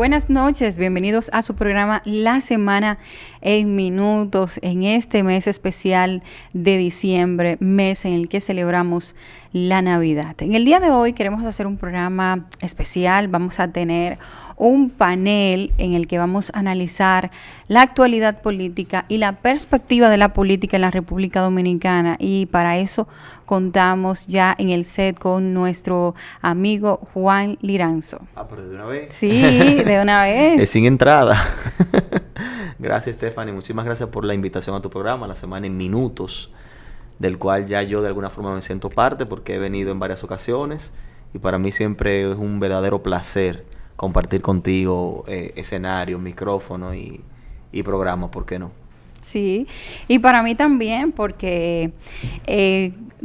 Buenas noches, bienvenidos a su programa La Semana en Minutos, en este mes especial de diciembre, mes en el que celebramos la Navidad. En el día de hoy queremos hacer un programa especial, vamos a tener un panel en el que vamos a analizar la actualidad política y la perspectiva de la política en la República Dominicana, y para eso contamos ya en el set con nuestro amigo Juan Liranzo. Pero de una vez. Sí, de una vez. Es sin entrada. Gracias, Stephanie. Muchísimas gracias por la invitación a tu programa, La Semana en Minutos, del cual ya yo de alguna forma me siento parte porque he venido en varias ocasiones y para mí siempre es un verdadero placer compartir contigo escenario, micrófono y programa, ¿por qué no? Sí, y para mí también porque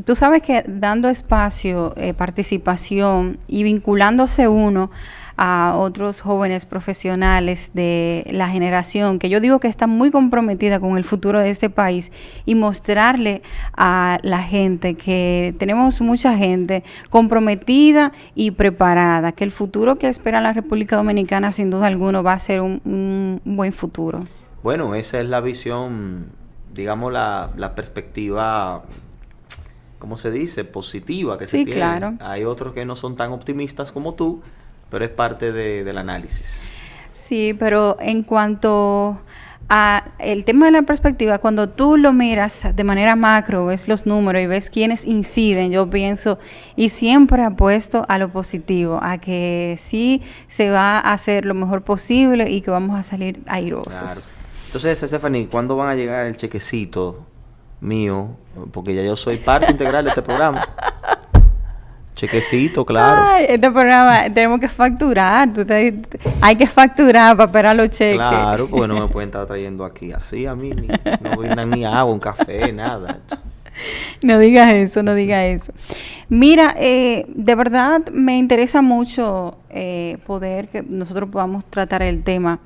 tú sabes que dando espacio, participación y vinculándose uno a otros jóvenes profesionales de la generación, que yo digo que está muy comprometida con el futuro de este país, y mostrarle a la gente que tenemos mucha gente comprometida y preparada, que el futuro que espera la República Dominicana sin duda alguna va a ser un buen futuro. Bueno, esa es la visión, digamos, la perspectiva, ¿cómo se dice? Positiva que se tiene. Claro. Hay otros que no son tan optimistas como tú, pero es parte del análisis. Sí, pero en cuanto a el tema de la perspectiva, cuando tú lo miras de manera macro, ves los números y ves quiénes inciden, yo pienso y siempre apuesto a lo positivo, a que sí se va a hacer lo mejor posible y que vamos a salir airosos. Claro. Entonces, Stephanie, ¿cuándo van a llegar el chequecito mío? Porque ya yo soy parte integral de este programa. Chequecito, claro. Ay, este programa tenemos que facturar. Hay que facturar para esperar los cheques. Claro, porque no me pueden estar trayendo aquí así a mí. No brindan ni agua, un café, nada. No digas eso, no digas eso. Mira, de verdad me interesa mucho poder que nosotros podamos tratar el tema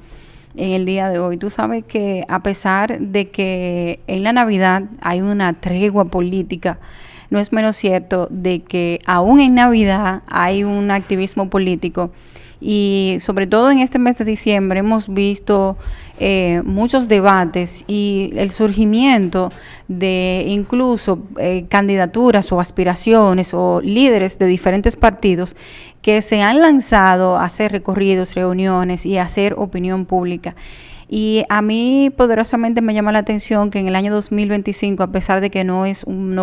en el día de hoy. Tú sabes que a pesar de que en la Navidad hay una tregua política, no es menos cierto de que aún en Navidad hay un activismo político, y sobre todo en este mes de diciembre hemos visto muchos debates y el surgimiento de incluso candidaturas o aspiraciones o líderes de diferentes partidos que se han lanzado a hacer recorridos, reuniones y a hacer opinión pública. Y a mí poderosamente me llama la atención que en el año 2025, a pesar de que no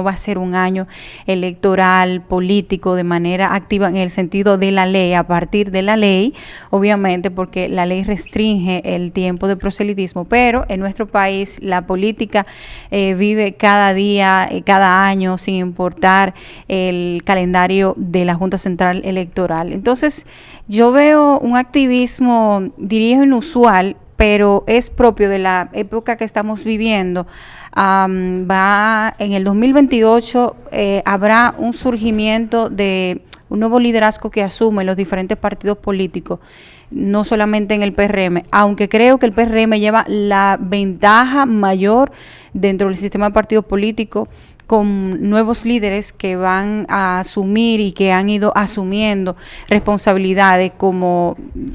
va a ser un año electoral, político, de manera activa en el sentido de la ley, a partir de la ley, obviamente, porque la ley restringe el tiempo de proselitismo, pero en nuestro país la política vive cada día, cada año, sin importar el calendario de la Junta Central Electoral. Entonces, yo veo un activismo, diría inusual, pero es propio de la época que estamos viviendo. En el 2028 habrá un surgimiento de un nuevo liderazgo que asumen los diferentes partidos políticos, no solamente en el PRM, aunque creo que el PRM lleva la ventaja mayor dentro del sistema de partidos políticos, con nuevos líderes que van a asumir y que han ido asumiendo responsabilidades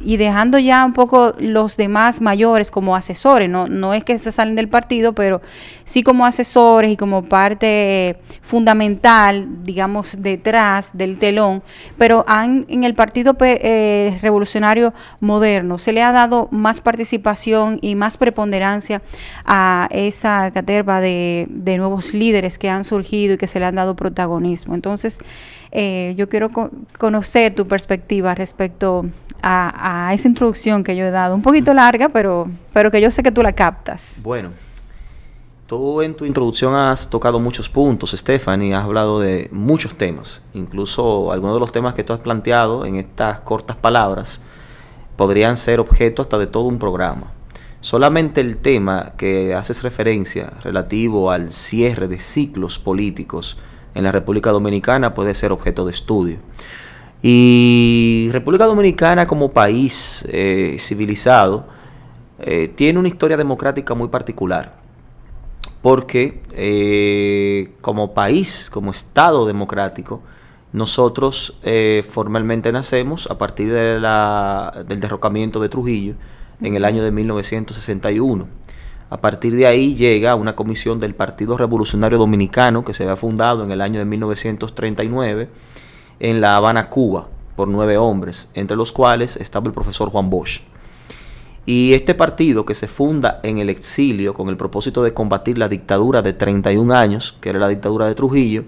y dejando ya un poco los demás mayores como asesores. No es que se salen del partido, pero sí como asesores y como parte fundamental, digamos, detrás del telón. Pero en el Partido Revolucionario Moderno se le ha dado más participación y más preponderancia a esa caterva de nuevos líderes que han surgido y que se le han dado protagonismo. Entonces, yo quiero conocer tu perspectiva respecto a esa introducción que yo he dado, un poquito larga, pero que yo sé que tú la captas. Bueno, tú en tu introducción has tocado muchos puntos, Stephanie, has hablado de muchos temas, incluso algunos de los temas que tú has planteado en estas cortas palabras podrían ser objeto hasta de todo un programa. Solamente el tema que haces referencia relativo al cierre de ciclos políticos en la República Dominicana puede ser objeto de estudio. Y República Dominicana como país civilizado tiene una historia democrática muy particular, porque como país, como Estado democrático, nosotros formalmente nacemos a partir del derrocamiento de Trujillo en el año de 1961. A partir de ahí llega una comisión del Partido Revolucionario Dominicano que se había fundado en el año de 1939 en La Habana, Cuba, por 9 hombres, entre los cuales estaba el profesor Juan Bosch. Y este partido, que se funda en el exilio con el propósito de combatir la dictadura de 31 años, que era la dictadura de Trujillo,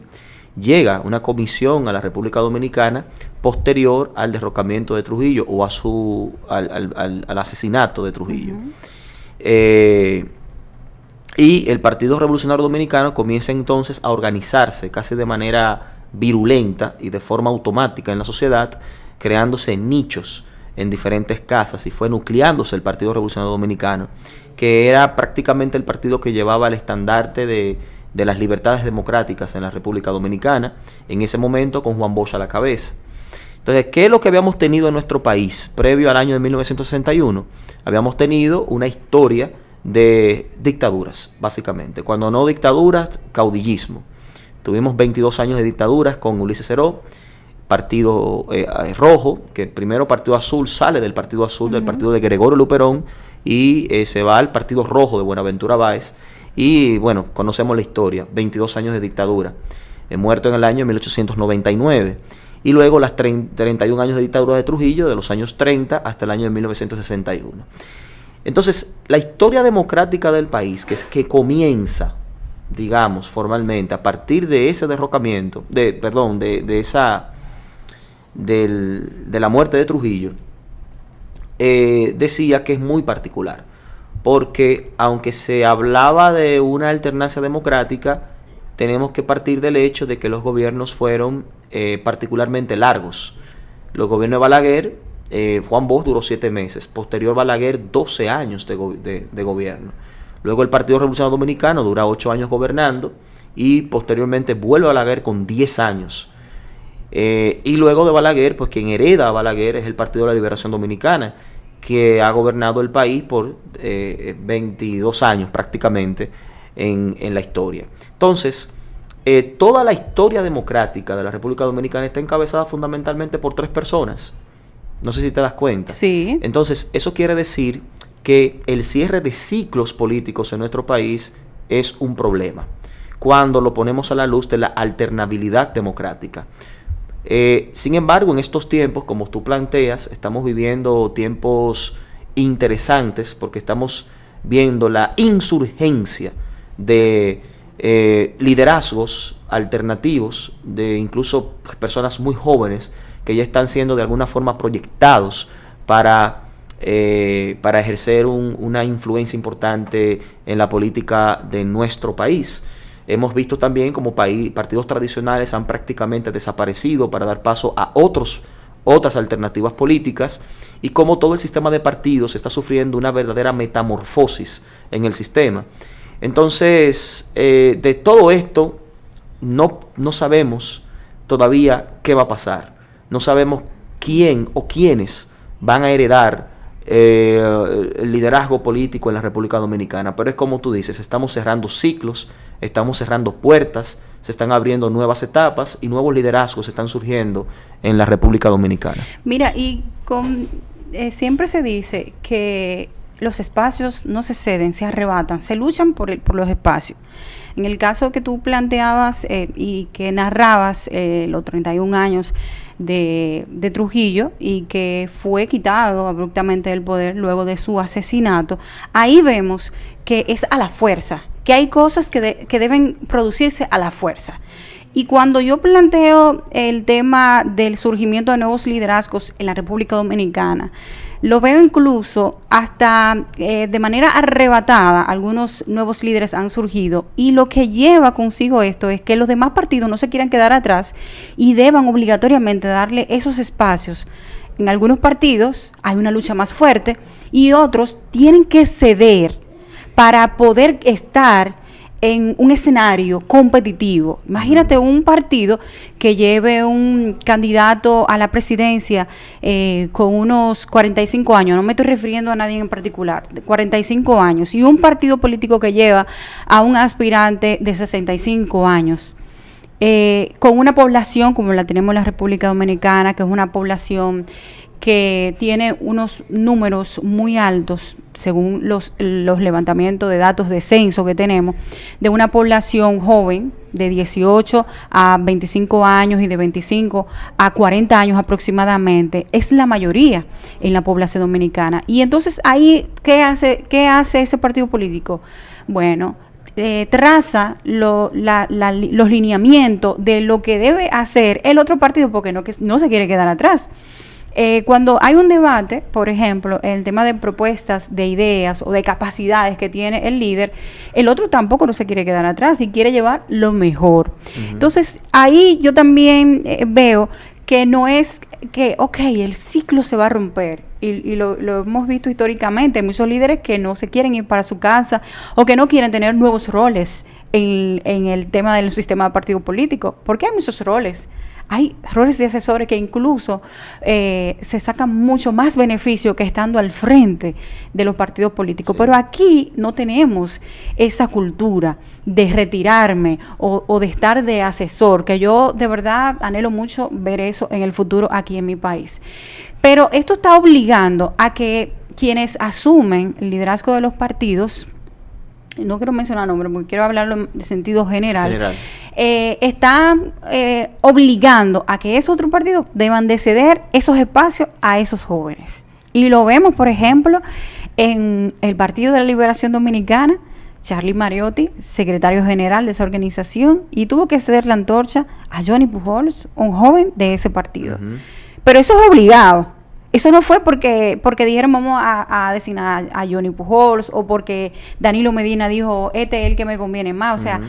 llega una comisión a la República Dominicana posterior al derrocamiento de Trujillo o al asesinato de Trujillo. Y el Partido Revolucionario Dominicano comienza entonces a organizarse casi de manera virulenta y de forma automática en la sociedad, creándose nichos en diferentes casas, y fue nucleándose el Partido Revolucionario Dominicano, que era prácticamente el partido que llevaba el estandarte de las libertades democráticas en la República Dominicana, en ese momento con Juan Bosch a la cabeza. Entonces, ¿qué es lo que habíamos tenido en nuestro país previo al año de 1961? Habíamos tenido una historia de dictaduras, básicamente. Cuando no dictaduras, caudillismo. Tuvimos 22 años de dictaduras con Ulises Seró, Partido Rojo, que el primero Partido Azul sale del Partido Azul, del partido de Gregorio Luperón, y se va al Partido Rojo de Buenaventura Báez. Y bueno, conocemos la historia, 22 años de dictadura, muerto en el año 1899. Y luego las 31 años de dictadura de Trujillo, de los años 30 hasta el año de 1961. Entonces, la historia democrática del país, que comienza, digamos, formalmente, a partir de ese derrocamiento, de la muerte de Trujillo, decía que es muy particular, porque aunque se hablaba de una alternancia democrática, tenemos que partir del hecho de que los gobiernos fueron particularmente largos. Los gobiernos de Balaguer, Juan Bosch duró 7 meses, posterior Balaguer 12 años de gobierno. Luego el Partido Revolucionario Dominicano dura 8 años gobernando, y posteriormente vuelve a Balaguer con 10 años. Y luego de Balaguer, pues quien hereda a Balaguer es el Partido de la Liberación Dominicana, que ha gobernado el país por 22 años prácticamente en la historia. Entonces, toda la historia democrática de la República Dominicana está encabezada fundamentalmente por 3 personas. No sé si te das cuenta. Sí. Entonces, eso quiere decir que el cierre de ciclos políticos en nuestro país es un problema, cuando lo ponemos a la luz de la alternabilidad democrática. Sin embargo, en estos tiempos, como tú planteas, estamos viviendo tiempos interesantes, porque estamos viendo la insurgencia de liderazgos alternativos, de incluso personas muy jóvenes que ya están siendo de alguna forma proyectados para ejercer una influencia importante en la política de nuestro país. Hemos visto también como partidos tradicionales han prácticamente desaparecido para dar paso a otras alternativas políticas, y como todo el sistema de partidos está sufriendo una verdadera metamorfosis en el sistema. Entonces, de todo esto no sabemos todavía qué va a pasar. No sabemos quién o quiénes van a heredar el liderazgo político en la República Dominicana, pero es como tú dices, estamos cerrando ciclos, estamos cerrando puertas, se están abriendo nuevas etapas y nuevos liderazgos están surgiendo en la República Dominicana. Mira, y siempre se dice que los espacios no se ceden, se arrebatan, se luchan por los espacios. En el caso que tú planteabas y que narrabas los 31 años de Trujillo, y que fue quitado abruptamente del poder luego de su asesinato, ahí vemos que es a la fuerza, que hay cosas que deben producirse a la fuerza. Y cuando yo planteo el tema del surgimiento de nuevos liderazgos en la República Dominicana, lo veo incluso hasta de manera arrebatada. Algunos nuevos líderes han surgido, y lo que lleva consigo esto es que los demás partidos no se quieran quedar atrás y deban obligatoriamente darle esos espacios. En algunos partidos hay una lucha más fuerte y otros tienen que ceder para poder estar en un escenario competitivo. Imagínate un partido que lleve un candidato a la presidencia con unos 45 años, no me estoy refiriendo a nadie en particular, de 45 años, y un partido político que lleva a un aspirante de 65 años. con una población como la tenemos en la República Dominicana, que es una población que tiene unos números muy altos, según los levantamientos de datos de censo que tenemos, de una población joven de 18 a 25 años y de 25 a 40 años aproximadamente, es la mayoría en la población dominicana. Y entonces ahí, ¿qué hace ese partido político? Bueno, traza los lineamientos de lo que debe hacer el otro partido, porque no se quiere quedar atrás. Cuando hay un debate, por ejemplo, el tema de propuestas, de ideas o de capacidades que tiene el líder, el otro tampoco no se quiere quedar atrás y quiere llevar lo mejor. Entonces, ahí yo también veo que no es que, el ciclo se va a romper. Y lo hemos visto históricamente, hay muchos líderes que no se quieren ir para su casa o que no quieren tener nuevos roles en el tema del sistema de partido político, porque hay muchos roles. Hay roles de asesores que incluso se sacan mucho más beneficio que estando al frente de los partidos políticos. Sí. Pero aquí no tenemos esa cultura de retirarme o de estar de asesor, que yo de verdad anhelo mucho ver eso en el futuro aquí en mi país. Pero esto está obligando a que quienes asumen el liderazgo de los partidos, no quiero mencionar nombres porque quiero hablarlo en sentido general. Están obligando a que esos otros partidos deban de ceder esos espacios a esos jóvenes. Y lo vemos, por ejemplo, en el Partido de la Liberación Dominicana, Charlie Mariotti, secretario general de esa organización, y tuvo que ceder la antorcha a Johnny Pujols, un joven de ese partido. Pero eso es obligado. Eso no fue porque dijeron vamos a designar a Johnny Pujols o porque Danilo Medina dijo este es el que me conviene más. O sea,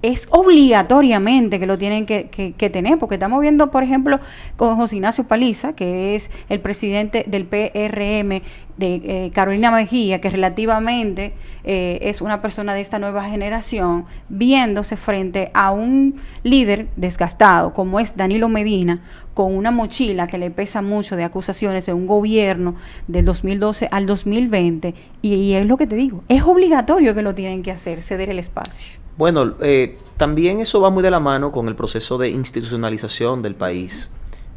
es obligatoriamente que lo tienen que tener, porque estamos viendo, por ejemplo, con José Ignacio Paliza, que es el presidente del PRM de Carolina Mejía, que relativamente es una persona de esta nueva generación, viéndose frente a un líder desgastado como es Danilo Medina, con una mochila que le pesa mucho de acusaciones de un gobierno del 2012 al 2020, y es lo que te digo, es obligatorio que lo tienen que hacer, ceder el espacio. Bueno, también eso va muy de la mano con el proceso de institucionalización del país,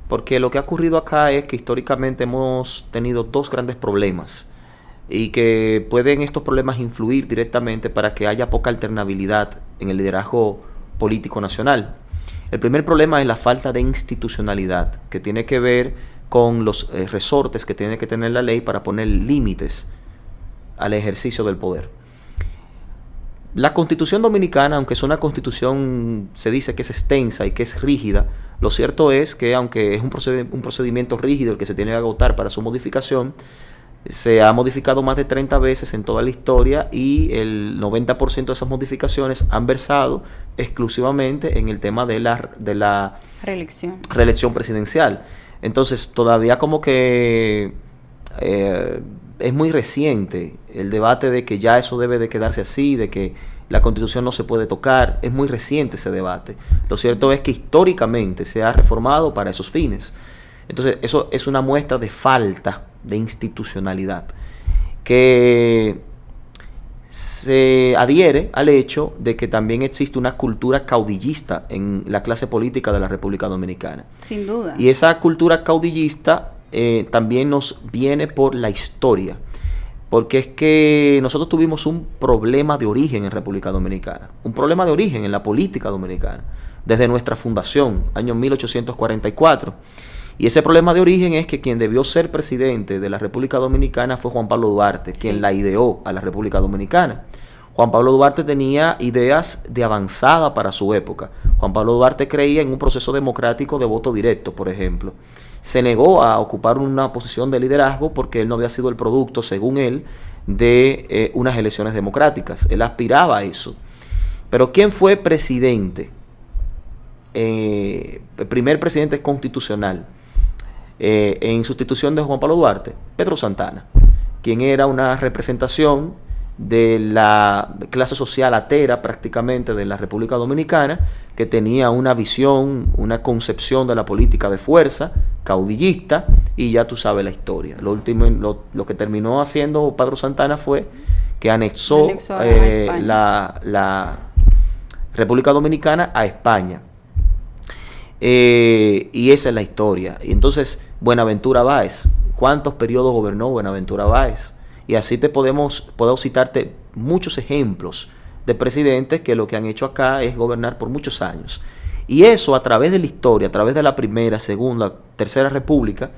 porque lo que ha ocurrido acá es que históricamente hemos tenido dos grandes problemas y que pueden estos problemas influir directamente para que haya poca alternabilidad en el liderazgo político nacional. El primer problema es la falta de institucionalidad, que tiene que ver con los resortes que tiene que tener la ley para poner límites al ejercicio del poder. La Constitución Dominicana, aunque es una constitución, se dice que es extensa y que es rígida, lo cierto es que aunque es un procedimiento rígido el que se tiene que agotar para su modificación, se ha modificado más de 30 veces en toda la historia y el 90% de esas modificaciones han versado exclusivamente en el tema de la reelección presidencial. Entonces, todavía como que es muy reciente el debate de que ya eso debe de quedarse así, de que la Constitución no se puede tocar. Es muy reciente ese debate. Lo cierto es que históricamente se ha reformado para esos fines. Entonces, eso es una muestra de falta de institucionalidad que se adhiere al hecho de que también existe una cultura caudillista en la clase política de la República Dominicana. Sin duda. Y esa cultura caudillista también nos viene por la historia, porque es que nosotros tuvimos un problema de origen en República Dominicana, un problema de origen en la política dominicana, desde nuestra fundación, año 1844. Y ese problema de origen es que quien debió ser presidente de la República Dominicana fue Juan Pablo Duarte, quien la ideó a la República Dominicana. Juan Pablo Duarte tenía ideas de avanzada para su época. Juan Pablo Duarte creía en un proceso democrático de voto directo, por ejemplo. Se negó a ocupar una posición de liderazgo porque él no había sido el producto, según él, de unas elecciones democráticas. Él aspiraba a eso. Pero ¿quién fue presidente? El primer presidente constitucional en sustitución de Juan Pablo Duarte, Pedro Santana, quien era una representación de la clase social atera prácticamente de la República Dominicana, que tenía una visión, una concepción de la política de fuerza, caudillista, y ya tú sabes la historia. Lo que terminó haciendo Pedro Santana fue que anexó la República Dominicana a España. Y esa es la historia. Y entonces, Buenaventura Báez, ¿cuántos periodos gobernó Buenaventura Báez? Y así puedo citarte muchos ejemplos de presidentes que lo que han hecho acá es gobernar por muchos años. Y eso, a través de la historia, a través de la Primera, Segunda, Tercera República,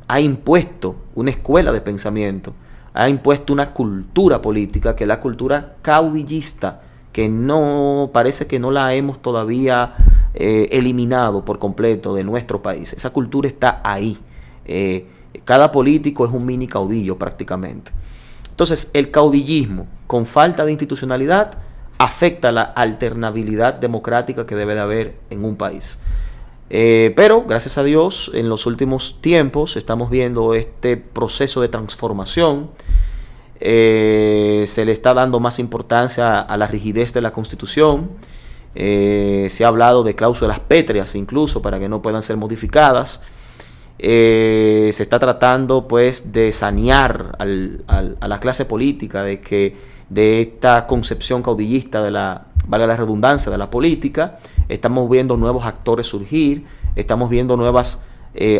ha impuesto una escuela de pensamiento, ha impuesto una cultura política, que es la cultura caudillista, que no parece que no la hemos todavía eliminado por completo de nuestro país. Esa cultura está ahí. Cada político es un mini caudillo prácticamente. Entonces, el caudillismo con falta de institucionalidad afecta la alternabilidad democrática que debe de haber en un país. Pero, gracias a Dios, en los últimos tiempos estamos viendo este proceso de transformación. Se le está dando más importancia a la rigidez de la Constitución. Se ha hablado de cláusulas pétreas incluso para que no puedan ser modificadas. Se está tratando pues de sanear a la clase política de esta concepción caudillista valga la redundancia, de la política. Estamos viendo nuevos actores surgir, estamos viendo nuevas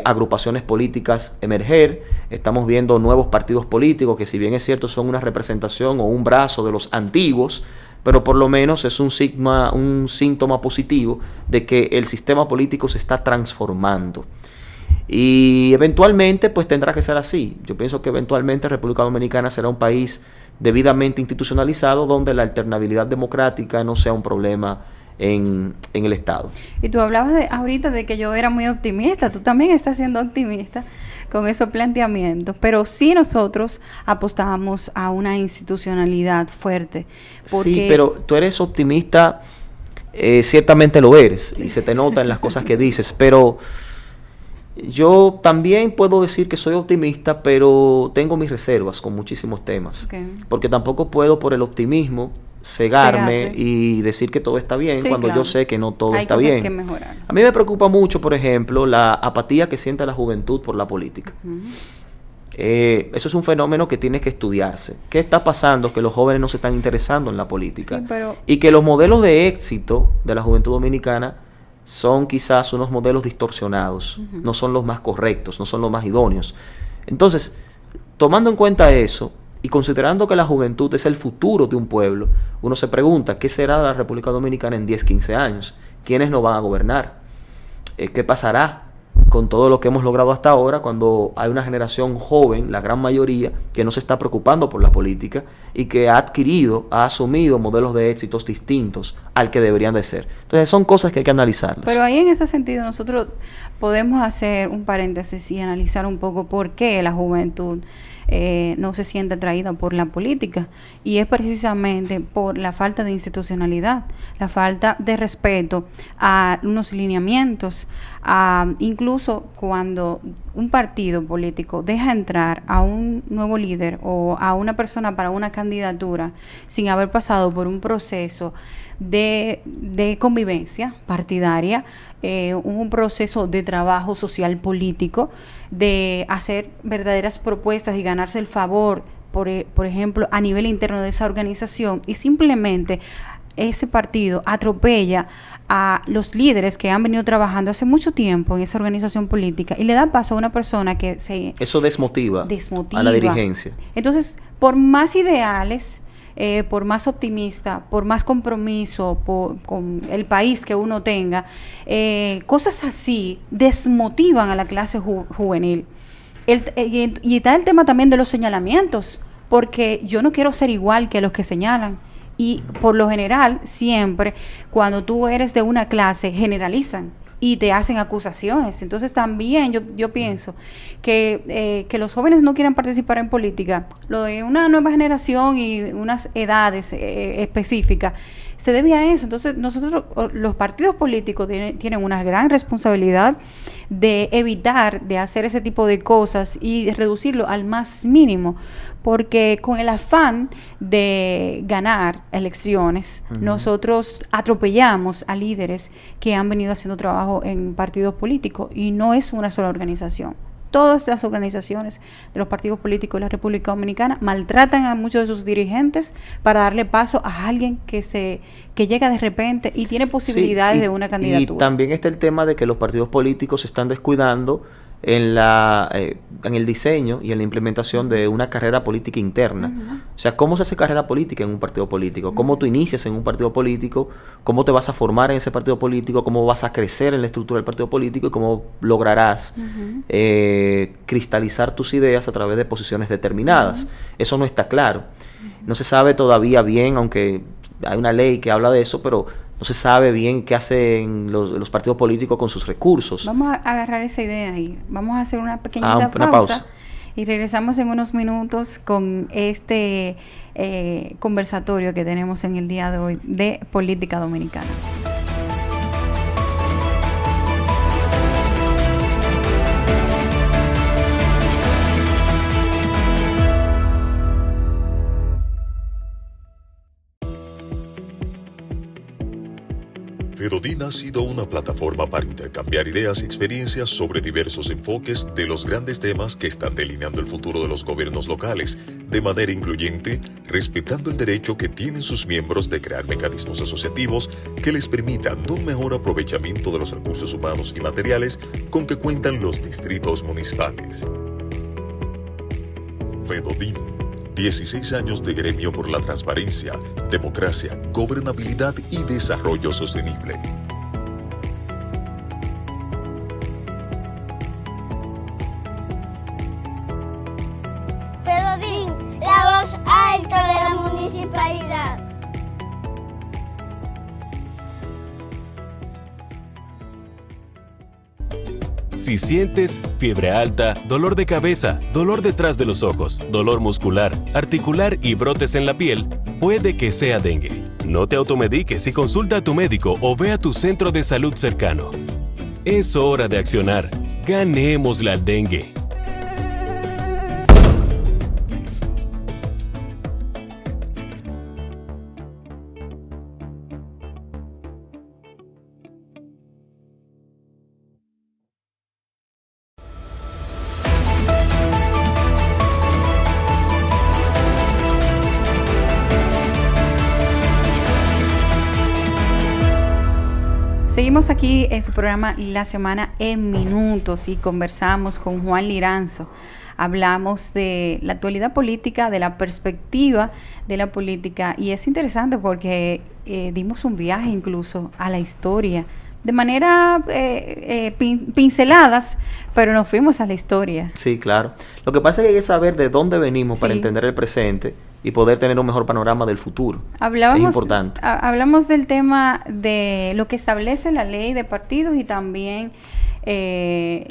agrupaciones políticas emerger, estamos viendo nuevos partidos políticos que, si bien es cierto, son una representación o un brazo de los antiguos, pero por lo menos es un síntoma positivo de que el sistema político se está transformando. Y eventualmente pues tendrá que ser así. Yo pienso que eventualmente República Dominicana será un país debidamente institucionalizado, donde la alternabilidad democrática no sea un problema en el Estado. Y tú hablabas ahorita de que yo era muy optimista. Tú también estás siendo optimista con esos planteamientos, pero sí nosotros apostamos a una institucionalidad fuerte. Sí, pero tú eres optimista, ciertamente lo eres, y se te nota en las cosas que dices, pero yo también puedo decir que soy optimista, pero tengo mis reservas con muchísimos temas. Okay. Porque tampoco puedo, por el optimismo, cegarme y decir que todo está bien, cuando yo sé que no todo está bien. Que mejorar. A mí me preocupa mucho, por ejemplo, la apatía que siente la juventud por la política. Eso es un fenómeno que tiene que estudiarse. ¿Qué está pasando? Que los jóvenes no se están interesando en la política. Sí, y que los modelos de éxito de la juventud dominicana son quizás unos modelos distorsionados, no son los más correctos, no son los más idóneos. Entonces, tomando en cuenta eso y considerando que la juventud es el futuro de un pueblo, uno se pregunta, ¿qué será de la República Dominicana en 10, 15 años? ¿Quiénes nos van a gobernar? ¿Qué pasará con todo lo que hemos logrado hasta ahora, cuando hay una generación joven, la gran mayoría, que no se está preocupando por la política y que ha asumido modelos de éxitos distintos al que deberían de ser? Entonces son cosas que hay que analizarlas. Pero ahí, en ese sentido, nosotros podemos hacer un paréntesis y analizar un poco por qué la juventud no se siente atraída por la política, y es precisamente por la falta de institucionalidad, la falta de respeto a unos lineamientos, incluso cuando un partido político deja entrar a un nuevo líder o a una persona para una candidatura sin haber pasado por un proceso de convivencia partidaria, un proceso de trabajo social político, de hacer verdaderas propuestas y ganarse el favor, por ejemplo, a nivel interno de esa organización, y simplemente ese partido atropella a los líderes que han venido trabajando hace mucho tiempo en esa organización política y le da paso a una persona que eso desmotiva a la dirigencia. Entonces, por más ideales, por más optimista, por más compromiso con el país que uno tenga, cosas así desmotivan a la clase juvenil. Y está el tema también de los señalamientos, porque yo no quiero ser igual que los que señalan. Y por lo general, siempre, cuando tú eres de una clase, generalizan y te hacen acusaciones. Entonces también yo pienso que los jóvenes no quieran participar en política, lo de una nueva generación y unas edades específicas, se debe a eso. Entonces nosotros, los partidos políticos tienen una gran responsabilidad de evitar de hacer ese tipo de cosas y de reducirlo al más mínimo, porque con el afán de ganar elecciones, nosotros atropellamos a líderes que han venido haciendo trabajo en partidos políticos, y no es una sola organización. todas las organizaciones de los partidos políticos de la República Dominicana maltratan a muchos de sus dirigentes para darle paso a alguien que llega de repente y tiene posibilidades de una candidatura. Y también está el tema de que los partidos políticos se están descuidando en el diseño y en la implementación de una carrera política interna. O sea, ¿cómo se hace carrera política en un partido político? ¿Cómo tú inicias en un partido político? ¿Cómo te vas a formar en ese partido político? ¿Cómo vas a crecer en la estructura del partido político? ¿Y cómo lograrás cristalizar tus ideas a través de posiciones determinadas? Eso no está claro. No se sabe todavía bien, aunque hay una ley que habla de eso, pero no se sabe bien qué hacen los partidos políticos con sus recursos. Vamos a agarrar esa idea ahí. Vamos a hacer una pequeñita pausa y regresamos en unos minutos con este conversatorio que tenemos en el día de hoy de política dominicana. FEDODIN ha sido una plataforma para intercambiar ideas y experiencias sobre diversos enfoques de los grandes temas que están delineando el futuro de los gobiernos locales, de manera incluyente, respetando el derecho que tienen sus miembros de crear mecanismos asociativos que les permitan un mejor aprovechamiento de los recursos humanos y materiales con que cuentan los distritos municipales. FEDODIN, 16 años de gremio por la transparencia, democracia, gobernabilidad y desarrollo sostenible. FEDODIN, la voz alta de la municipalidad. Si sientes fiebre alta, dolor de cabeza, dolor detrás de los ojos, dolor muscular, articular y brotes en la piel, puede que sea dengue. No te automediques y consulta a tu médico o ve a tu centro de salud cercano. Es hora de accionar. Ganemos la dengue. Seguimos aquí en su programa La Semana en Minutos y conversamos con Juan Liranzo. Hablamos de la actualidad política, de la perspectiva de la política, y es interesante porque dimos un viaje incluso a la historia de manera pinceladas, pero nos fuimos a la historia. Sí, claro. Lo que pasa es que hay que saber de dónde venimos para entender el presente y poder tener un mejor panorama del futuro. Es importante. Hablamos del tema de lo que establece la ley de partidos y también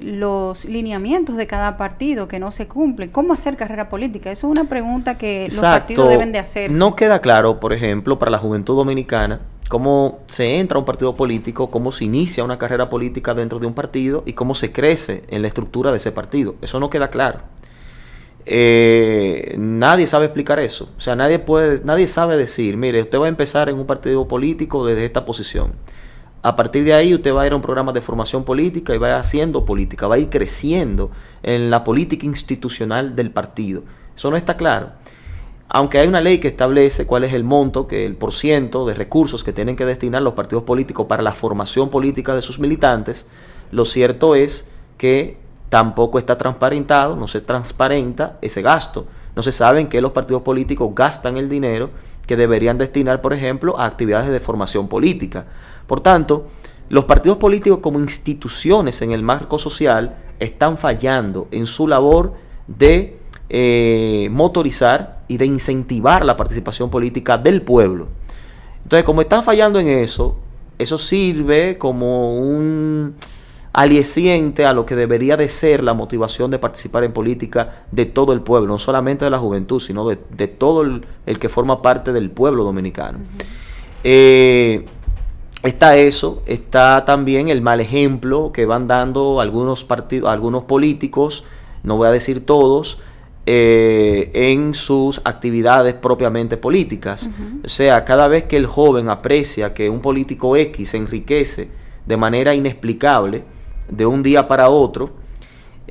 los lineamientos de cada partido que no se cumplen. ¿Cómo hacer carrera política? Eso es una pregunta que los partidos deben de hacerse. No queda claro, por ejemplo, para la juventud dominicana, cómo se entra a un partido político, cómo se inicia una carrera política dentro de un partido y cómo se crece en la estructura de ese partido. Eso no queda claro. Nadie sabe explicar eso. O sea, nadie sabe decir, mire, usted va a empezar en un partido político desde esta posición. A partir de ahí usted va a ir a un programa de formación política y va a ir haciendo política, va a ir creciendo en la política institucional del partido. Eso no está claro. Aunque hay una ley que establece cuál es el monto, que el % de recursos que tienen que destinar los partidos políticos para la formación política de sus militantes, lo cierto es que tampoco está transparentado, no se transparenta ese gasto. No se sabe en qué los partidos políticos gastan el dinero que deberían destinar, por ejemplo, a actividades de formación política. Por tanto, los partidos políticos como instituciones en el marco social están fallando en su labor de motorizar y de incentivar la participación política del pueblo. Entonces, como están fallando en eso, eso sirve como un aliciente a lo que debería de ser la motivación de participar en política de todo el pueblo, no solamente de la juventud, sino de todo el que forma parte del pueblo dominicano. Está eso, está también el mal ejemplo que van dando algunos partidos, algunos políticos, no voy a decir todos, en sus actividades propiamente políticas. O sea, cada vez que el joven aprecia que un político X se enriquece de manera inexplicable de un día para otro,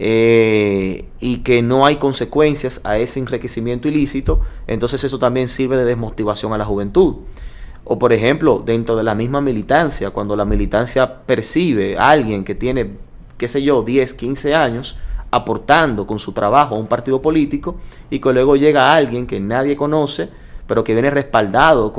y que no hay consecuencias a ese enriquecimiento ilícito, entonces eso también sirve de desmotivación a la juventud. O por ejemplo, dentro de la misma militancia, cuando la militancia percibe a alguien que tiene, qué sé yo, 10, 15 años, aportando con su trabajo a un partido político, y que luego llega alguien que nadie conoce, pero que viene respaldado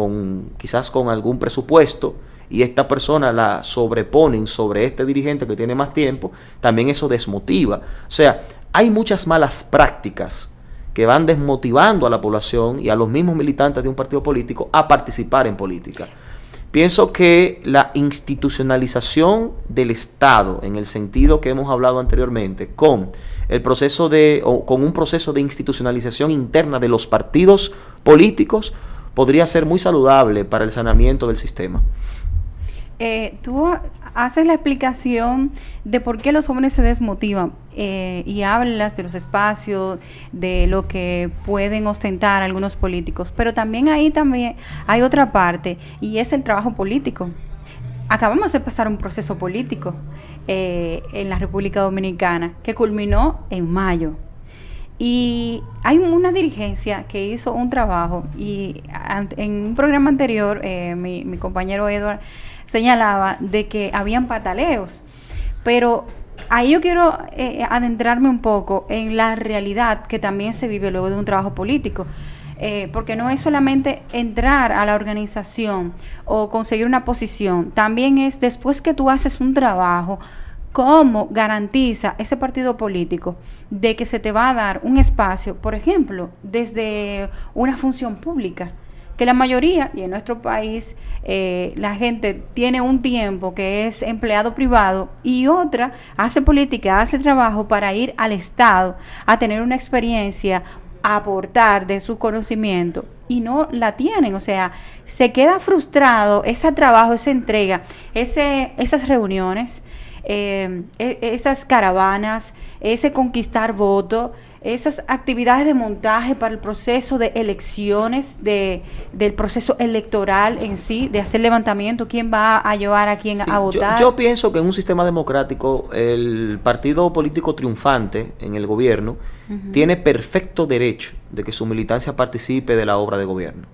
quizás con algún presupuesto, y esta persona la sobreponen sobre este dirigente que tiene más tiempo, también eso desmotiva. O sea, hay muchas malas prácticas que van desmotivando a la población y a los mismos militantes de un partido político a participar en política. Pienso que la institucionalización del Estado, en el sentido que hemos hablado anteriormente, con un proceso de institucionalización interna de los partidos políticos, podría ser muy saludable para el saneamiento del sistema. Tú haces la explicación de por qué los jóvenes se desmotivan y hablas de los espacios, de lo que pueden ostentar algunos políticos, pero también hay otra parte, y es el trabajo político. Acabamos de pasar un proceso político en la República Dominicana que culminó en mayo. Y hay una dirigencia que hizo un trabajo, y en un programa anterior mi compañero Edward señalaba de que habían pataleos, pero ahí yo quiero adentrarme un poco en la realidad que también se vive luego de un trabajo político, porque no es solamente entrar a la organización o conseguir una posición, también es después que tú haces un trabajo, cómo garantiza ese partido político de que se te va a dar un espacio, por ejemplo, desde una función pública, que la mayoría, y en nuestro país, la gente tiene un tiempo que es empleado privado y otra hace política, hace trabajo para ir al Estado a tener una experiencia, a aportar de su conocimiento, y no la tienen. O sea, se queda frustrado ese trabajo, esa entrega, esas reuniones, esas caravanas, ese conquistar votos, esas actividades de montaje para el proceso de elecciones, del proceso electoral en sí, de hacer levantamiento, quién va a llevar a quién a votar. Yo pienso que en un sistema democrático el partido político triunfante en el gobierno tiene perfecto derecho de que su militancia participe de la obra de gobierno.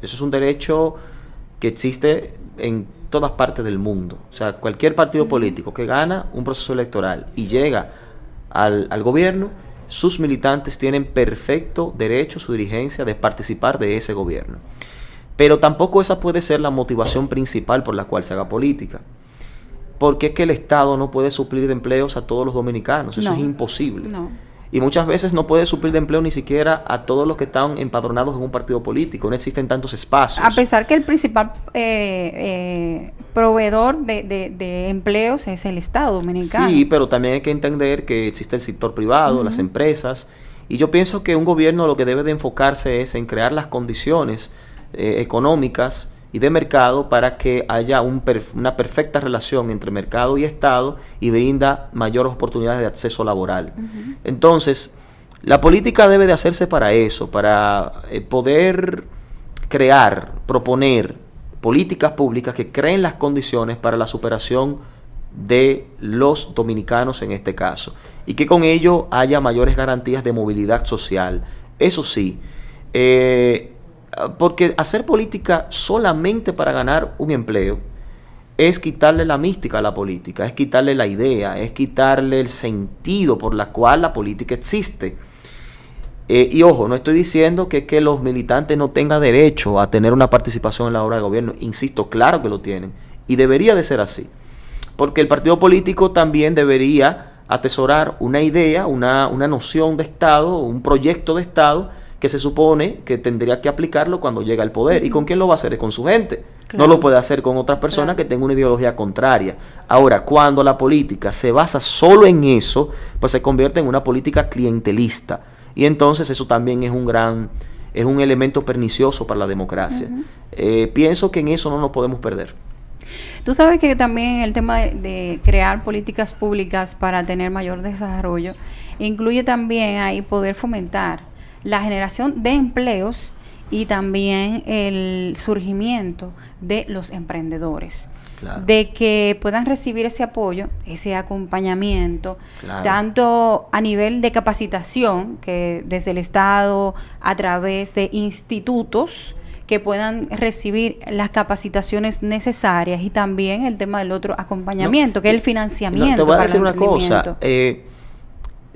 Eso es un derecho que existe en todas partes del mundo. O sea, cualquier partido político que gana un proceso electoral y llega al gobierno, sus militantes tienen perfecto derecho, su dirigencia, de participar de ese gobierno. Pero tampoco esa puede ser la motivación principal por la cual se haga política. Porque es que el Estado no puede suplir de empleos a todos los dominicanos. Eso es imposible. No. Y muchas veces no puede suplir de empleo ni siquiera a todos los que están empadronados en un partido político. No existen tantos espacios. A pesar que el principal proveedor de empleos es el Estado dominicano. Sí, pero también hay que entender que existe el sector privado, las empresas. Y yo pienso que un gobierno lo que debe de enfocarse es en crear las condiciones económicas y de mercado para que haya una perfecta relación entre mercado y Estado, y brinda mayores oportunidades de acceso laboral. Entonces, la política debe de hacerse para eso, para poder proponer políticas públicas que creen las condiciones para la superación de los dominicanos en este caso, y que con ello haya mayores garantías de movilidad social. Eso sí, porque hacer política solamente para ganar un empleo es quitarle la mística a la política, es quitarle la idea, es quitarle el sentido por la cual la política existe. Y ojo, no estoy diciendo que los militantes no tengan derecho a tener una participación en la obra de gobierno. Insisto, claro que lo tienen, y debería de ser así, porque el partido político también debería atesorar una idea, una noción de Estado, un proyecto de Estado que se supone que tendría que aplicarlo cuando llega al poder. ¿Y con quién lo va a hacer? Es con su gente. Claro. No lo puede hacer con otras personas que tengan una ideología contraria. Ahora, cuando la política se basa solo en eso, pues se convierte en una política clientelista. Y entonces eso también es un elemento pernicioso para la democracia. Pienso que en eso no nos podemos perder. Tú sabes que también el tema de crear políticas públicas para tener mayor desarrollo incluye también ahí poder fomentar la generación de empleos y también el surgimiento de los emprendedores. Claro. de que puedan recibir ese apoyo, ese acompañamiento, Claro. tanto a nivel de capacitación, que desde el Estado, a través de institutos, que puedan recibir las capacitaciones necesarias, y también el tema del otro acompañamiento, que es el financiamiento. Te voy a para decir el una cosa. emprendimiento.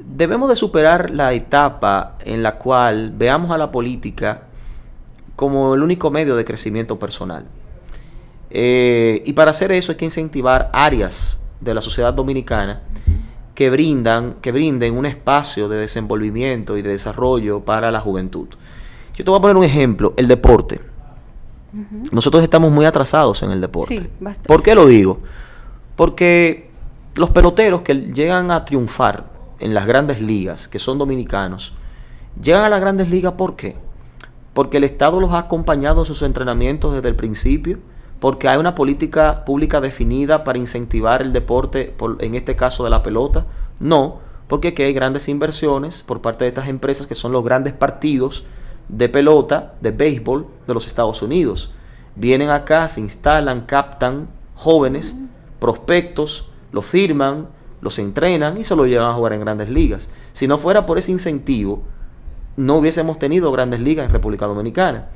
Debemos de superar la etapa en la cual veamos a la política como el único medio de crecimiento personal. Y para hacer eso hay que incentivar áreas de la sociedad dominicana que brinden un espacio de desenvolvimiento y de desarrollo para la juventud. Yo te voy a poner un ejemplo, el deporte. Nosotros estamos muy atrasados en el deporte. Sí, bastante. ¿Por qué lo digo? Porque los peloteros que llegan a triunfar en las grandes ligas, que son dominicanos, llegan a las grandes ligas, ¿por qué? Porque el Estado los ha acompañado en sus entrenamientos desde el principio, porque hay una política pública definida para incentivar el deporte, en este caso de la pelota. No, porque aquí hay grandes inversiones por parte de estas empresas que son los grandes partidos de pelota, de béisbol de los Estados Unidos. Vienen acá, se instalan, captan jóvenes, prospectos, los firman, los entrenan y se los llevan a jugar en grandes ligas. Si no fuera por ese incentivo, no hubiésemos tenido grandes ligas en República Dominicana.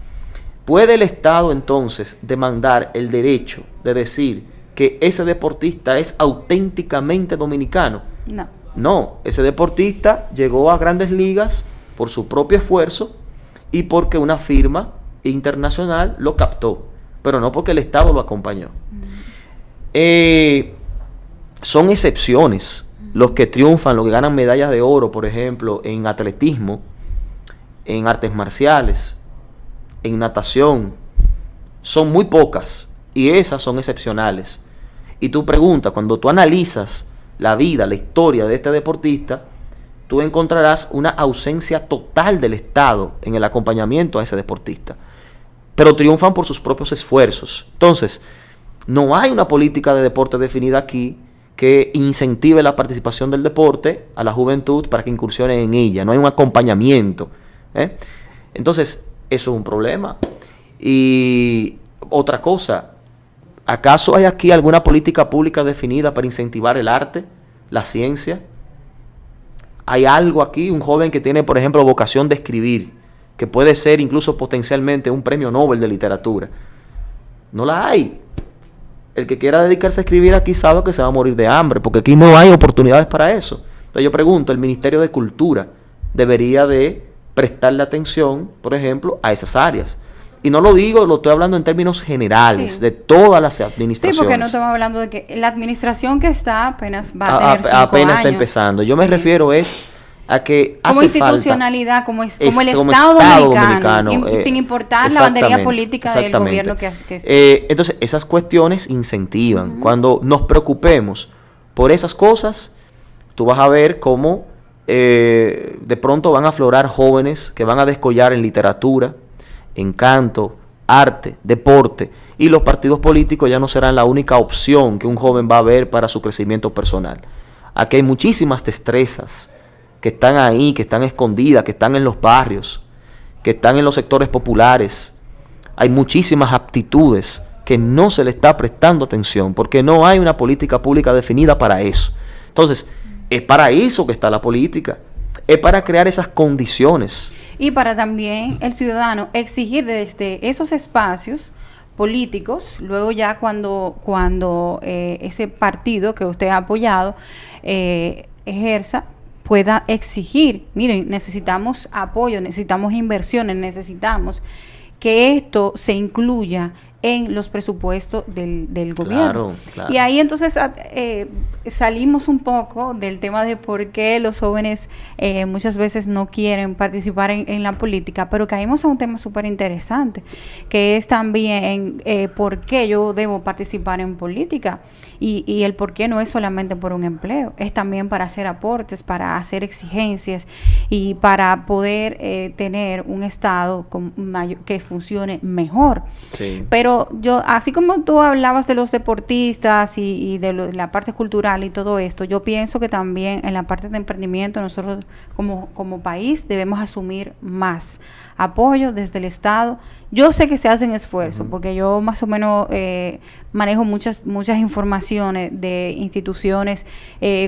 ¿Puede el Estado entonces demandar el derecho de decir que ese deportista es auténticamente dominicano? No. No, ese deportista llegó a grandes ligas por su propio esfuerzo y porque una firma internacional lo captó, pero no porque el Estado lo acompañó. Son excepciones los que triunfan, los que ganan medallas de oro, por ejemplo, en atletismo, en artes marciales, en natación. Son muy pocas y esas son excepcionales. Y tú preguntas, cuando tú analizas la vida, la historia de este deportista, tú encontrarás una ausencia total del Estado en el acompañamiento a ese deportista. Pero triunfan por sus propios esfuerzos. Entonces, no hay una política de deporte definida aquí que incentive la participación del deporte a la juventud para que incursione en ella. No hay un acompañamiento. Entonces, eso es un problema. Y otra cosa, ¿acaso hay aquí alguna política pública definida para incentivar el arte, la ciencia? ¿Hay algo aquí, un joven que tiene, por ejemplo, vocación de escribir, que puede ser incluso potencialmente un premio Nobel de literatura? No la hay. El que quiera dedicarse a escribir aquí sabe que se va a morir de hambre, porque aquí no hay oportunidades para eso. Entonces yo pregunto, el Ministerio de Cultura debería de prestarle atención, por ejemplo, a esas áreas. Y no lo digo, lo estoy hablando en términos generales, Sí. de todas las administraciones. Sí, porque no estamos hablando de que la administración que está apenas va a tener 5 apenas años. está empezando. Yo me refiero es a que Como hace falta institucionalidad, como el como Estado dominicano, sin importar la bandería política del exactamente. gobierno que esté. Entonces, esas cuestiones incentivan. Cuando nos preocupemos por esas cosas, tú vas a ver cómo de pronto van a aflorar jóvenes que van a descollar en literatura, en canto, arte, deporte, y los partidos políticos ya no serán la única opción que un joven va a ver para su crecimiento personal. Aquí hay muchísimas destrezas que están ahí, que están escondidas, que están en los barrios, que están en los sectores populares. Hay muchísimas aptitudes que no se le está prestando atención porque no hay una política pública definida para eso. Entonces, es para eso que está la política, es para crear esas condiciones. Y para también el ciudadano exigir desde esos espacios políticos, luego ya cuando ese partido que usted ha apoyado ejerza, pueda exigir, miren, necesitamos apoyo, necesitamos inversiones, necesitamos que esto se incluya en los presupuestos del gobierno. Claro. Y ahí entonces salimos un poco del tema de por qué los jóvenes muchas veces no quieren participar en la política, pero caímos a un tema súper interesante, que es también por qué yo debo participar en política. Y el por qué no es solamente por un empleo, es también para hacer aportes, para hacer exigencias y para poder tener un Estado que funcione mejor. Sí. Pero yo, así como tú hablabas de los deportistas y de la parte cultural, local y todo esto, yo pienso que también en la parte de emprendimiento nosotros como país debemos asumir más apoyo desde el Estado. Yo sé que se hacen esfuerzos, porque yo más o menos manejo muchas informaciones de instituciones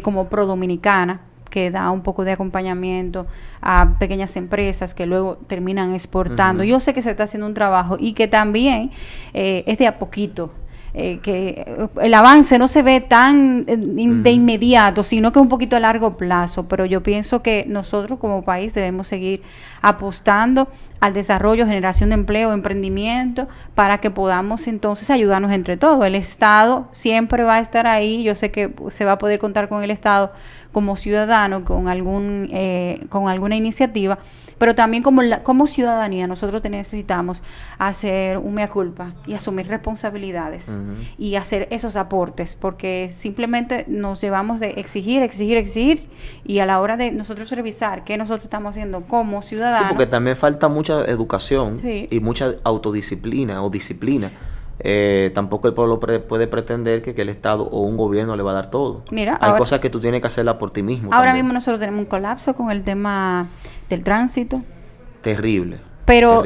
como Pro Dominicana, que da un poco de acompañamiento a pequeñas empresas que luego terminan exportando. Yo sé que se está haciendo un trabajo y que también es de a poquito. Que el avance no se ve tan de inmediato, sino que es un poquito a largo plazo, pero yo pienso que nosotros como país debemos seguir apostando al desarrollo, generación de empleo, emprendimiento, para que podamos entonces ayudarnos entre todos. El Estado siempre va a estar ahí, yo sé que se va a poder contar con el Estado como ciudadano, con alguna iniciativa, pero también como ciudadanía nosotros necesitamos hacer un mea culpa y asumir responsabilidades y hacer esos aportes, porque simplemente nos llevamos de exigir y a la hora de nosotros revisar qué nosotros estamos haciendo como ciudadanos. Sí, porque también falta mucha educación Sí. y mucha autodisciplina o disciplina. Tampoco el pueblo puede pretender que el Estado o un gobierno le va a dar todo. Mira, hay ahora, cosas que tú tienes que hacerla por ti mismo. Ahora también. mismo nosotros tenemos un colapso con el tema del tránsito. Terrible. Pero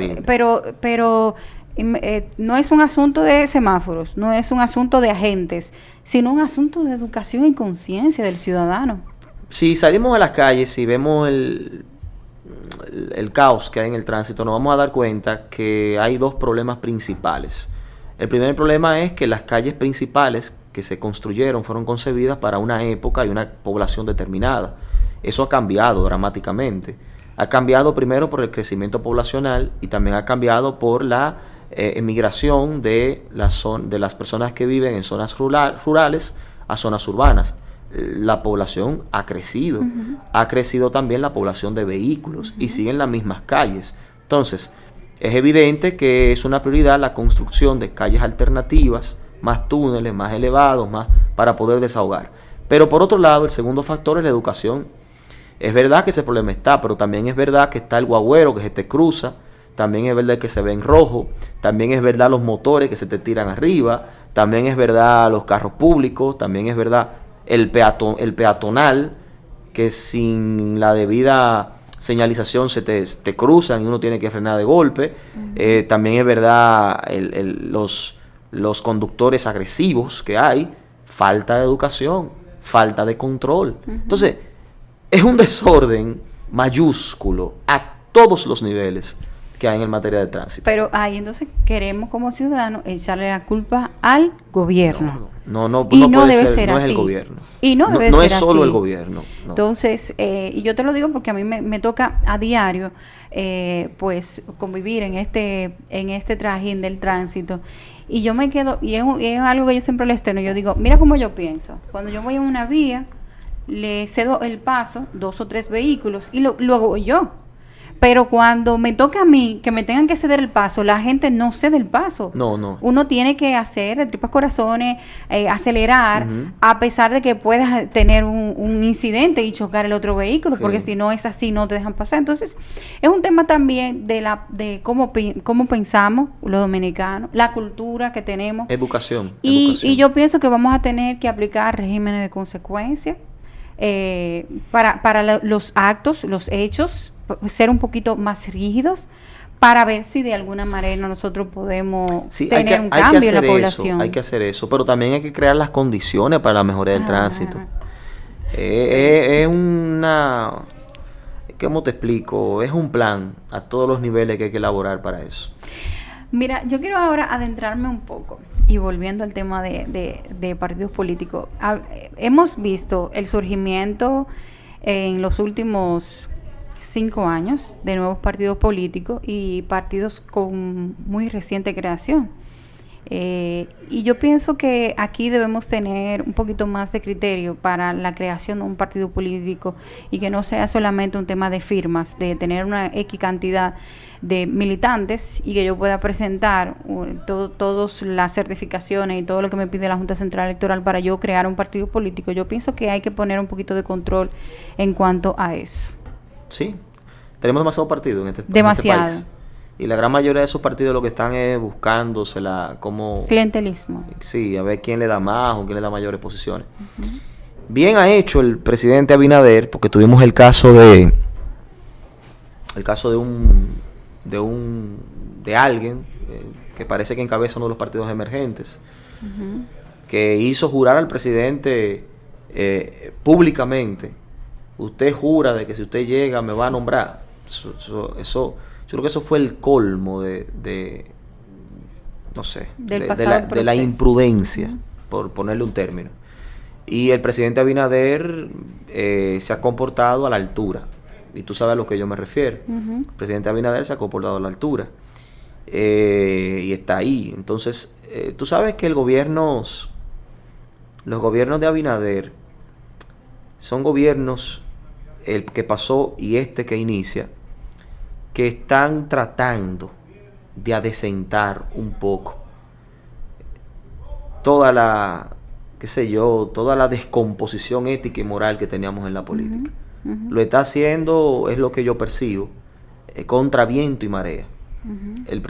no es un asunto de semáforos, no es un asunto de agentes, sino un asunto de educación y conciencia del ciudadano. Si salimos a las calles y vemos el caos que hay en el tránsito, nos vamos a dar cuenta que hay dos problemas principales. El primer problema es que las calles principales que se construyeron fueron concebidas para una época y una población determinada. Eso ha cambiado dramáticamente. Ha cambiado primero por el crecimiento poblacional y también ha cambiado por la emigración de las personas que viven en zonas rurales a zonas urbanas. La población ha crecido. Ha crecido también la población de vehículos y siguen las mismas calles. Entonces, es evidente que es una prioridad la construcción de calles alternativas, más túneles, más elevados, más para poder desahogar. Pero por otro lado, el segundo factor es la educación. Es verdad que ese problema está, pero también es verdad que está el guagüero que se te cruza, también es verdad que se ve en rojo, también es verdad los motores que se te tiran arriba, también es verdad los carros públicos, también es verdad el peatonal que sin la debida señalización se te cruzan y uno tiene que frenar de golpe. También es verdad los conductores agresivos que hay, falta de educación, falta de control. Entonces, es un desorden mayúsculo a todos los niveles que hay en materia de tránsito. Pero ahí entonces queremos como ciudadanos echarle la culpa al gobierno. No debe puede ser, no es así. el gobierno. Y no debe no ser es solo así. el gobierno. No. Entonces, y yo te lo digo porque a mí me toca a diario pues convivir en este trajín del tránsito. Y yo me quedo, y es algo que yo siempre le externo, yo digo, mira cómo yo pienso. Cuando yo voy a una vía, le cedo el paso 2 o 3 vehículos y luego voy yo. Pero cuando me toca a mí que me tengan que ceder el paso, la gente no cede el paso. No. Uno tiene que hacer de tripas corazones, acelerar, a pesar de que puedas tener un incidente y chocar el otro vehículo, porque si no es así, no te dejan pasar. Entonces, es un tema también de cómo pensamos los dominicanos, la cultura que tenemos. Educación. Y yo pienso que vamos a tener que aplicar regímenes de consecuencia para los actos, los hechos, ser un poquito más rígidos para ver si de alguna manera nosotros podemos tener un cambio en la población. Hay que hacer eso, pero también hay que crear las condiciones para la mejora del tránsito. Es una... ¿Cómo te explico? Es un plan a todos los niveles que hay que elaborar para eso. Mira, yo quiero ahora adentrarme un poco y volviendo al tema de partidos políticos. Hemos visto el surgimiento en los últimos 5 años de nuevos partidos políticos y partidos con muy reciente creación. Y yo pienso que aquí debemos tener un poquito más de criterio para la creación de un partido político y que no sea solamente un tema de firmas, de tener una X cantidad de militantes y que yo pueda presentar todas las certificaciones y todo lo que me pide la Junta Central Electoral para yo crear un partido político. Yo pienso que hay que poner un poquito de control en cuanto a eso. Sí, tenemos demasiado partido en este país. Y la gran mayoría de esos partidos lo que están es buscándosela como... Clientelismo. Sí, a ver quién le da más o quién le da mayores posiciones. Bien ha hecho el presidente Abinader, porque tuvimos el caso de alguien que parece que encabeza uno de los partidos emergentes, que hizo jurar al presidente públicamente: usted jura de que si usted llega me va a nombrar. Yo creo que eso fue el colmo no sé, de la imprudencia, por ponerle un término. Y el presidente Abinader se ha comportado a la altura. Y tú sabes a lo que yo me refiero. El presidente Abinader se ha comportado a la altura. Y está ahí. Entonces, tú sabes que los gobiernos de Abinader son gobiernos, el que pasó y este que inicia, que están tratando de adecentar un poco toda la descomposición ética y moral que teníamos en la política. Lo está haciendo, es lo que yo percibo, contra viento y marea. El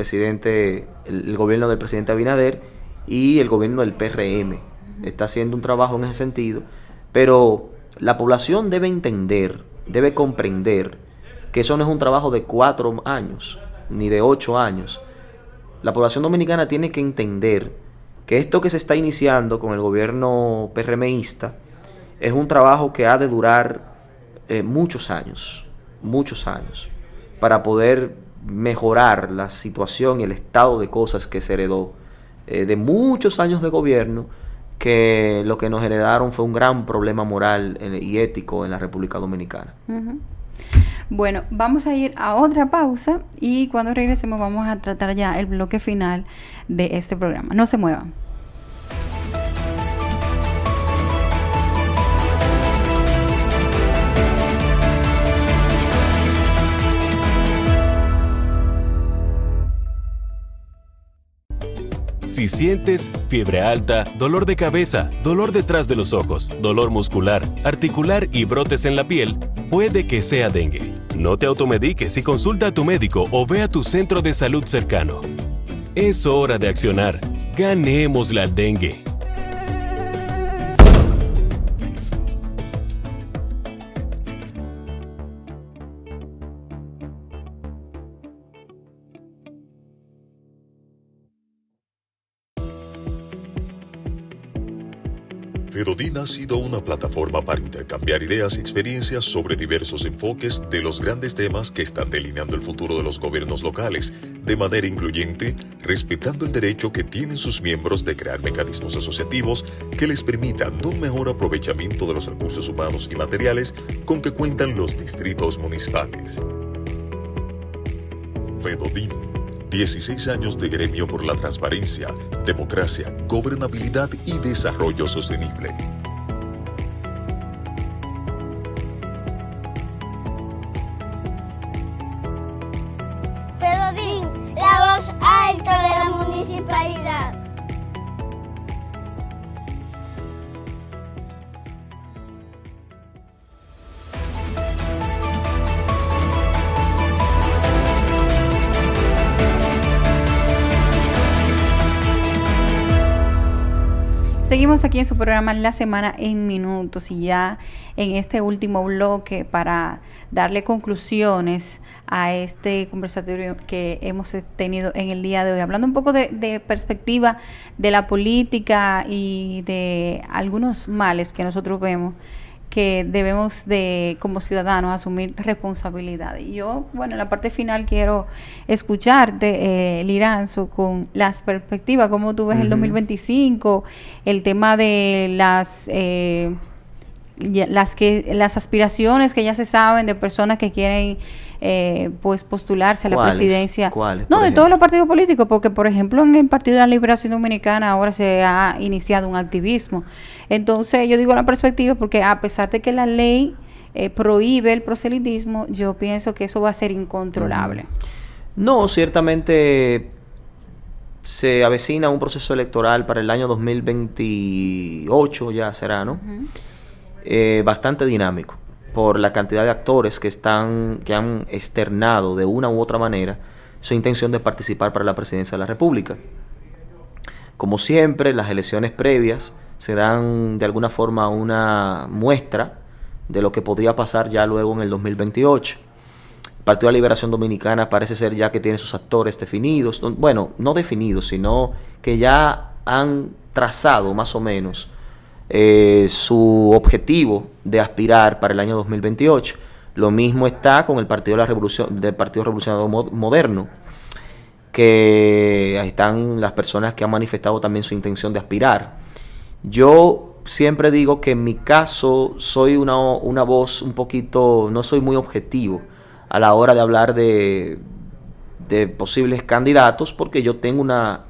gobierno del presidente Abinader y el gobierno del PRM está haciendo un trabajo en ese sentido, pero la población debe entender, debe comprender que eso no es un trabajo de 4 años ni de 8 años. La población dominicana tiene que entender que esto que se está iniciando con el gobierno PRMista es un trabajo que ha de durar muchos años, para poder mejorar la situación y el estado de cosas que se heredó de muchos años de gobierno, que lo que nos heredaron fue un gran problema moral y ético en la República Dominicana. Bueno, vamos a ir a otra pausa y cuando regresemos vamos a tratar ya el bloque final de este programa. No se muevan. Si sientes fiebre alta, dolor de cabeza, dolor detrás de los ojos, dolor muscular, articular y brotes en la piel, puede que sea dengue. No te automediques y consulta a tu médico o ve a tu centro de salud cercano. Es hora de accionar. Ganemos la dengue. Fedodin ha sido una plataforma para intercambiar ideas y experiencias sobre diversos enfoques de los grandes temas que están delineando el futuro de los gobiernos locales, de manera incluyente, respetando el derecho que tienen sus miembros de crear mecanismos asociativos que les permitan un mejor aprovechamiento de los recursos humanos y materiales con que cuentan los distritos municipales. Fedodin, 16 años de gremio por la transparencia, democracia, gobernabilidad y desarrollo sostenible. Fedodin, la voz alta de la municipalidad. Seguimos aquí en su programa La Semana en Minutos y ya en este último bloque para darle conclusiones a este conversatorio que hemos tenido en el día de hoy, hablando un poco de perspectiva de la política y de algunos males que nosotros vemos que debemos de como ciudadanos asumir responsabilidad. Y yo, bueno, en la parte final quiero escucharte, Liranzo, con las perspectivas, cómo tú ves el 2025, el tema de las aspiraciones que ya se saben de personas que quieren pues postularse a la presidencia. ¿Cuáles? No, de todos los partidos políticos, porque por ejemplo en el Partido de la Liberación Dominicana ahora se ha iniciado un activismo. Entonces yo digo la perspectiva porque a pesar de que la ley prohíbe el proselitismo, yo pienso que eso va a ser incontrolable. No, ciertamente se avecina un proceso electoral para el año 2028, ya será, ¿no? Bastante dinámico, por la cantidad de actores que han externado de una u otra manera su intención de participar para la presidencia de la República. Como siempre, las elecciones previas serán de alguna forma una muestra de lo que podría pasar ya luego en el 2028. El Partido de la Liberación Dominicana parece ser ya que tiene sus actores definidos, bueno, no definidos, sino que ya han trazado más o menos su objetivo de aspirar para el año 2028. Lo mismo está con el Partido de la Revolución, del Partido Revolucionario Moderno, que ahí están las personas que han manifestado también su intención de aspirar. Yo siempre digo que en mi caso soy una voz un poquito, no soy muy objetivo a la hora de hablar de posibles candidatos, porque yo tengo una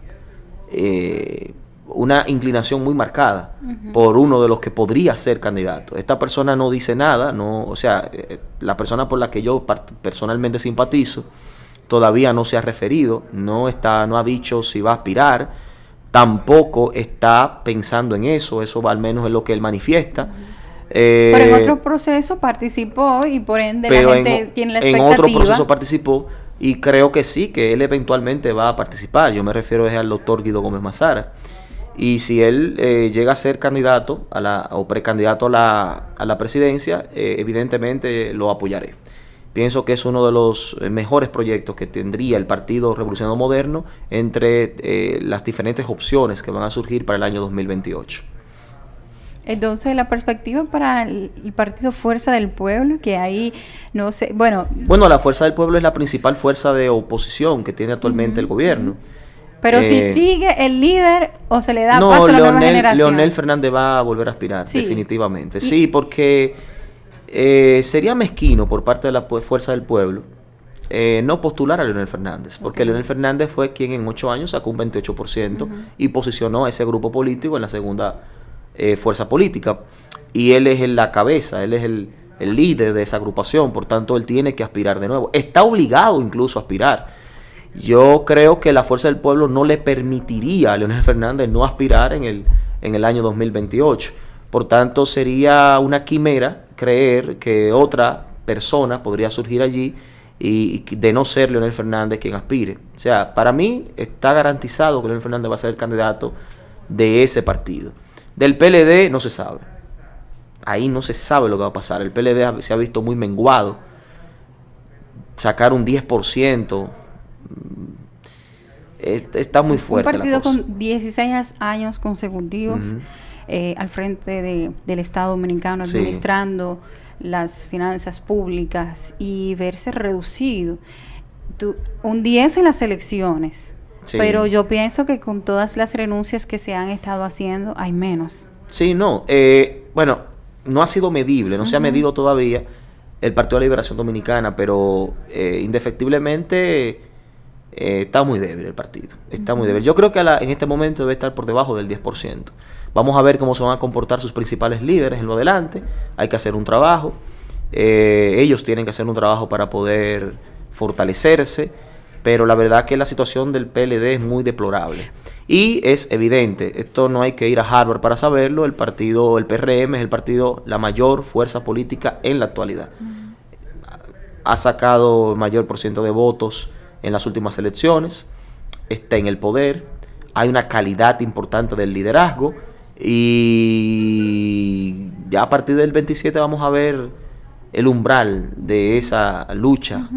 inclinación muy marcada por uno de los que podría ser candidato. Esta persona no dice nada, no, o sea, la persona por la que yo personalmente simpatizo todavía no se ha referido, no ha dicho si va a aspirar, tampoco está pensando en eso al menos es lo que él manifiesta. Pero en otro proceso participó y por ende la gente tiene la expectativa. En otro proceso participó y creo que sí, que él eventualmente va a participar. Yo me refiero al doctor Guido Gómez Mazara. Y si él llega a ser candidato o precandidato a la presidencia, evidentemente lo apoyaré. Pienso que es uno de los mejores proyectos que tendría el Partido Revolucionario Moderno entre las diferentes opciones que van a surgir para el año 2028. Entonces, la perspectiva para el Partido Fuerza del Pueblo, que ahí, no sé, bueno, la Fuerza del Pueblo es la principal fuerza de oposición que tiene actualmente el gobierno. Pero si sigue el líder o se le da paso a la nueva generación. Leonel Fernández va a volver a aspirar, definitivamente. Sí, porque sería mezquino por parte de la Fuerza del Pueblo no postular a Leonel Fernández, porque Leonel Fernández fue quien en 8 años sacó un 28% y posicionó a ese grupo político en la segunda fuerza política, y él es la cabeza, él es el líder de esa agrupación, por tanto él tiene que aspirar de nuevo, está obligado incluso a aspirar. Yo creo que la Fuerza del Pueblo no le permitiría a Leonel Fernández no aspirar en el año 2028, por tanto sería una quimera creer que otra persona podría surgir allí y de no ser Leonel Fernández quien aspire. O sea, para mí está garantizado que Leonel Fernández va a ser el candidato de ese partido. Del PLD no se sabe. Ahí no se sabe lo que va a pasar. El PLD se ha visto muy menguado. Sacar un 10%, está muy fuerte la cosa. Un partido con 16 años consecutivos al frente del Estado Dominicano, administrando las finanzas públicas y verse reducido. Un 10 en las elecciones. Sí. Pero yo pienso que con todas las renuncias que se han estado haciendo, hay menos. Sí, no. No ha sido medible, no se ha medido todavía el Partido de la Liberación Dominicana, pero indefectiblemente está muy débil el partido. Está muy débil. Yo creo que en este momento debe estar por debajo del 10%. Vamos a ver cómo se van a comportar sus principales líderes en lo adelante. Hay que hacer un trabajo. Ellos tienen que hacer un trabajo para poder fortalecerse. Pero la verdad que la situación del PLD es muy deplorable. Y es evidente, esto no hay que ir a Harvard para saberlo, el PRM es la mayor fuerza política en la actualidad. Ha sacado el mayor porcentaje de votos en las últimas elecciones, está en el poder, hay una calidad importante del liderazgo y ya a partir del 27 vamos a ver el umbral de esa lucha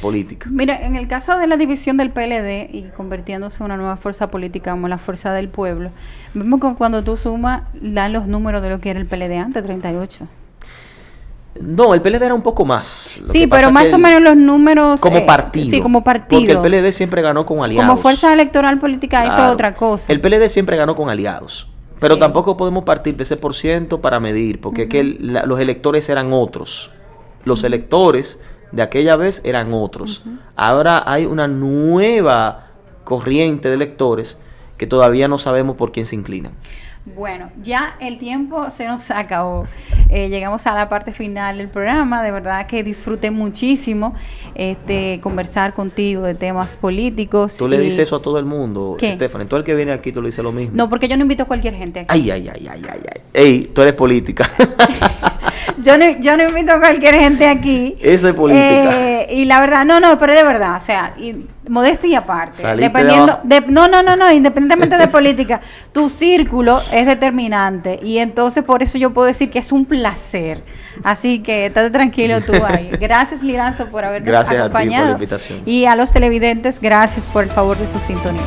política. Mira, en el caso de la división del PLD y convirtiéndose en una nueva fuerza política como la Fuerza del Pueblo, vemos que cuando tú sumas, dan los números de lo que era el PLD antes, 38. No, el PLD era un poco más. Sí, pero más o menos los números... Como partido. Sí, como partido. Porque el PLD siempre ganó con aliados. Como fuerza electoral política, claro, eso es otra cosa. El PLD siempre ganó con aliados. Pero tampoco podemos partir de ese % para medir, porque es que los electores eran otros. Los electores de aquella vez eran otros. Ahora hay una nueva corriente de electores que todavía no sabemos por quién se inclinan. Bueno, ya el tiempo se nos acabó. Llegamos a la parte final del programa. De verdad que disfruté muchísimo conversar contigo de temas políticos. Tú le dices eso a todo el mundo, Stephanie. Tú el que viene aquí, tú le dices lo mismo. No, porque yo no invito a cualquier gente aquí. Ay. Ey, tú eres política. yo no invito a cualquier gente aquí. Esa es política. Y la verdad, pero de verdad, o sea, modestia y aparte. Saliste Independientemente de política, tu círculo es determinante. Y entonces por eso yo puedo decir que es un placer. Así que estate tranquilo tú ahí. Gracias, Liranzo, por habernos acompañado. Gracias a ti por la invitación. Y a los televidentes, gracias por el favor de su sintonía.